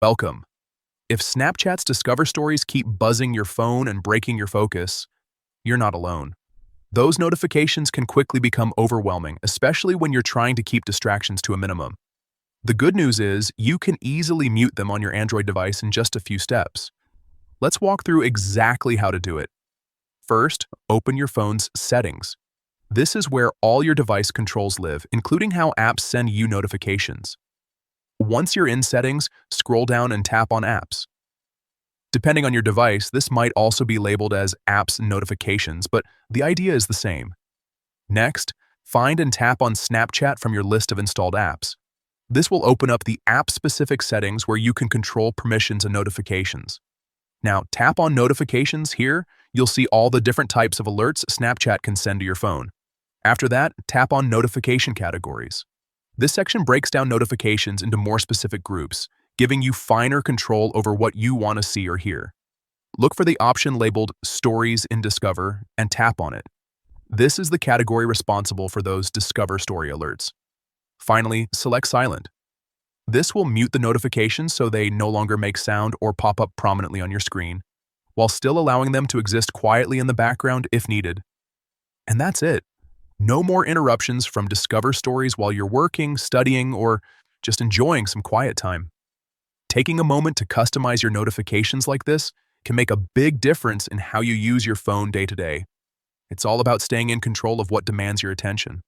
Welcome. If Snapchat's Discover stories keep buzzing your phone and breaking your focus, you're not alone. Those notifications can quickly become overwhelming, especially when you're trying to keep distractions to a minimum. The good news is you can easily mute them on your Android device in just a few steps. Let's walk through exactly how to do it. First, open your phone's settings. This is where all your device controls live, including how apps send you notifications. Once you're in settings, scroll down and tap on apps. Depending on your device, this might also be labeled as apps notifications, but the idea is the same. Next, find and tap on Snapchat from your list of installed apps. This will open up the app-specific settings where you can control permissions and notifications. Now, tap on Notifications here, you'll see all the different types of alerts Snapchat can send to your phone. After that, tap on Notification Categories. This section breaks down notifications into more specific groups, giving you finer control over what you want to see or hear. Look for the option labeled Stories in Discover and tap on it. This is the category responsible for those Discover story alerts. Finally, select Silent. This will mute the notifications so they no longer make sound or pop up prominently on your screen, while still allowing them to exist quietly in the background if needed. And that's it. No more interruptions from Discover stories while you're working, studying, or just enjoying some quiet time. Taking a moment to customize your notifications like this can make a big difference in how you use your phone day to day. It's all about staying in control of what demands your attention.